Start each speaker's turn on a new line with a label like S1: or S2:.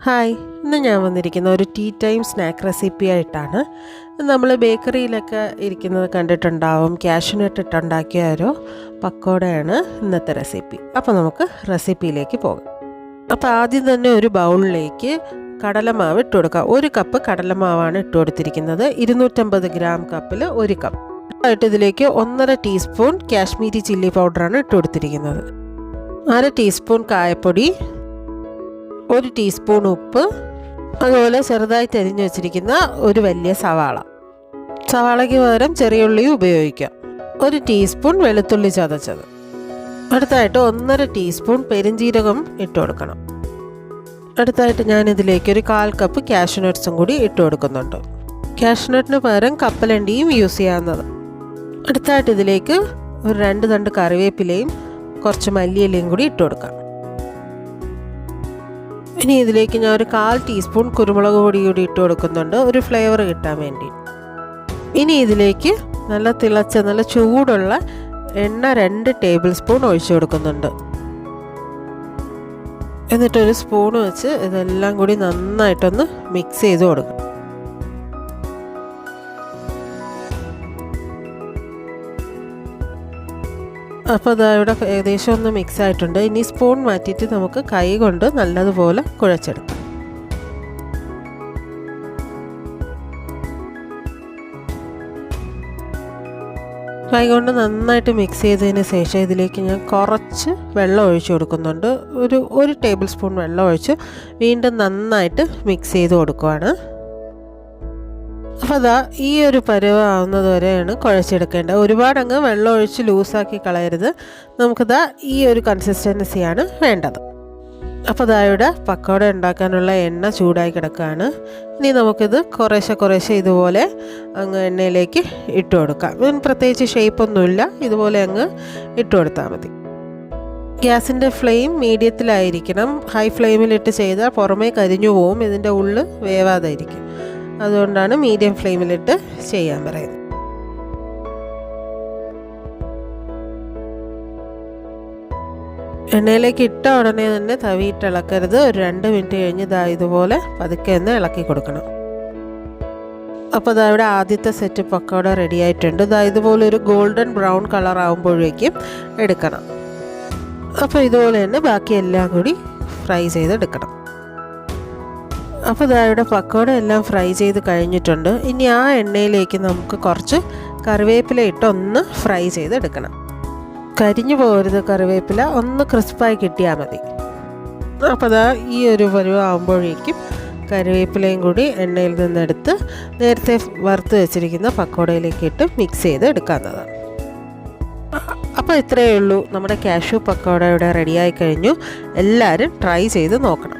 S1: Hi, ഇന്ന് ഞാൻ വന്നിരിക്കുന്ന ഒരു ടീ ടൈം സ്നാക്ക് റെസിപ്പി ആയിട്ടാണ്. നമ്മൾ ബേക്കറിയിലൊക്കെ ഇരിക്കുന്നത് കണ്ടിട്ടുണ്ടാവും. കാഷ്യൂനട്ട് ഇട്ടുണ്ടാക്കിയ ഒരു പക്കോടയാണ് ഇന്നത്തെ റെസിപ്പി. അപ്പോൾ നമുക്ക് റെസിപ്പിയിലേക്ക് പോകാം. അപ്പോൾ ആദ്യം തന്നെ ഒരു ബൗളിലേക്ക് കടലമാവ് ഇട്ട് കൊടുക്കുക. 1 കപ്പ് കടലമാവാണ് ഇട്ട് കൊടുത്തിരിക്കുന്നത്. 250 ഗ്രാം കപ്പിൽ 1 കപ്പ് ആയിട്ട് ഇതിലേക്ക് 1.5 ടീസ്പൂൺ കാശ്മീരി ചില്ലി പൗഡറാണ് ഇട്ട് കൊടുത്തിരിക്കുന്നത്. 1/2 ടീസ്പൂൺ കായപ്പൊടി, 1 ടീസ്പൂൺ ഉപ്പ്, അതുപോലെ ചെറുതായിട്ട് അരിഞ്ഞു വെച്ചിരിക്കുന്ന ഒരു വലിയ സവാളയ്ക്ക് പകരം ചെറിയ ഉള്ളി ഉപയോഗിക്കാം. 1 ടീസ്പൂൺ വെളുത്തുള്ളി ചതച്ചത്. അടുത്തായിട്ട് 1.5 ടീസ്പൂൺ പെരുംജീരകം ഇട്ട് കൊടുക്കണം. അടുത്തായിട്ട് ഞാനിതിലേക്ക് ഒരു 1/4 കപ്പ് കാഷ്യൂനട്ട്സും കൂടി ഇട്ട് കൊടുക്കുന്നുണ്ട്. കാഷ്യൂനട്ടിന് പകരം കപ്പലണ്ടിയും യൂസ് ചെയ്യാവുന്നത്. അടുത്തായിട്ട് ഇതിലേക്ക് ഒരു 2 തണ്ട് കറിവേപ്പിലയും കുറച്ച് മല്ലിയിലയും കൂടി ഇട്ട് കൊടുക്കാം. ഇനി ഇതിലേക്ക് ഞാൻ ഒരു 1/4 ടീസ്പൂൺ കുരുമുളക് പൊടി കൂടി ഇട്ട് കൊടുക്കുന്നുണ്ട്, ഒരു ഫ്ലേവർ കിട്ടാൻ വേണ്ടി. ഇനി ഇതിലേക്ക് നല്ല ചൂടുള്ള എണ്ണ 2 ടേബിൾ സ്പൂൺ ഒഴിച്ചു കൊടുക്കുന്നുണ്ട്. എന്നിട്ടൊരു സ്പൂൺ വെച്ച് ഇതെല്ലാം കൂടി നന്നായിട്ടൊന്ന് മിക്സ് ചെയ്ത് കൊടുക്കും. അപ്പോൾ ഇതാ ഇവിടെ ഏകദേശം ഒന്ന് മിക്സ് ആയിട്ടുണ്ട്. ഇനി സ്പൂൺ മാറ്റിയിട്ട് നമുക്ക് കൈ കൊണ്ട് നല്ലതുപോലെ കുഴച്ചെടുക്കാം. കൈ കൊണ്ട് നന്നായിട്ട് മിക്സ് ചെയ്തതിന് ശേഷം ഇതിലേക്ക് ഞാൻ കുറച്ച് വെള്ളം ഒഴിച്ച് കൊടുക്കുന്നുണ്ട്. ഒരു ടേബിൾ സ്പൂൺ വെള്ളം ഒഴിച്ച് വീണ്ടും നന്നായിട്ട് മിക്സ് ചെയ്ത് കൊടുക്കുവാണ്. അപ്പോൾ അതാ ഈ ഒരു പരുവാവുന്നത് വരെയാണ് കുഴച്ചെടുക്കേണ്ടത്. ഒരുപാടങ്ങ് വെള്ളം ഒഴിച്ച് ലൂസാക്കി കളയരുത്. നമുക്കിതാ ഈ ഒരു കൺസിസ്റ്റൻസിയാണ് വേണ്ടത്. അപ്പോൾ അതാ ഇവിടെ പക്കോട ഉണ്ടാക്കാനുള്ള എണ്ണ ചൂടായി കിടക്കുകയാണ്. ഇനി നമുക്കിത് കുറേശ്ശെ ഇതുപോലെ അങ്ങ് എണ്ണയിലേക്ക് ഇട്ട് കൊടുക്കാം. ഇതിന് പ്രത്യേകിച്ച് ഷേപ്പൊന്നുമില്ല, ഇതുപോലെ അങ്ങ് ഇട്ട് കൊടുത്താൽ മതി. ഗ്യാസിൻ്റെ ഫ്ലെയിം മീഡിയത്തിലായിരിക്കണം. ഹൈ ഫ്ലെയിമിലിട്ട് ചെയ്താൽ പുറമേ കരിഞ്ഞു പോവും, ഇതിൻ്റെ ഉള്ളിൽ വേവാതായിരിക്കും. അതുകൊണ്ടാണ് മീഡിയം ഫ്ലെയിമിലിട്ട് ചെയ്യാൻ പറയുന്നത്. എണ്ണയിലേക്ക് ഇട്ട ഉടനെ തന്നെ തവിയിട്ട് ഇളക്കരുത്. ഒരു 2 മിനിറ്റ് കഴിഞ്ഞ് ഇതുപോലെ പതുക്കെ ഒന്ന് ഇളക്കി കൊടുക്കണം. അപ്പോൾ ഇവിടെ ആദ്യത്തെ സെറ്റ് പക്കോട റെഡി ആയിട്ടുണ്ട്. ഇതുപോലെ ഒരു ഗോൾഡൻ ബ്രൗൺ കളർ ആകുമ്പോഴേക്കും എടുക്കണം. അപ്പോൾ ഇതുപോലെ തന്നെ ബാക്കി എല്ലാം കൂടി ഫ്രൈ ചെയ്തെടുക്കണം. അപ്പോൾ ഇവിടെ പക്കോട എല്ലാം ഫ്രൈ ചെയ്ത് കഴിഞ്ഞിട്ടുണ്ട്. ഇനി ആ എണ്ണയിലേക്ക് നമുക്ക് കുറച്ച് കറിവേപ്പില ഇട്ട് ഒന്ന് ഫ്രൈ ചെയ്തെടുക്കണം. കരിഞ്ഞു പോകരുത്, കറിവേപ്പില ഒന്ന് ക്രിസ്പായി കിട്ടിയാൽ മതി. അപ്പോൾ ഈ ഒരു പരുവാകുമ്പോഴേക്കും കറിവേപ്പിലയും കൂടി എണ്ണയിൽ നിന്നെടുത്ത് നേരത്തെ വറുത്ത് വെച്ചിരിക്കുന്ന പക്കോടയിലേക്ക് ഇട്ട് മിക്സ് ചെയ്ത് എടുക്കാവുന്നതാണ്. അപ്പോൾ ഇത്രയേ ഉള്ളൂ, നമ്മുടെ കാഷ്യൂ പക്കോട ഇവിടെ റെഡിയായി കഴിഞ്ഞു. എല്ലാവരും ട്രൈ ചെയ്ത് നോക്കണം.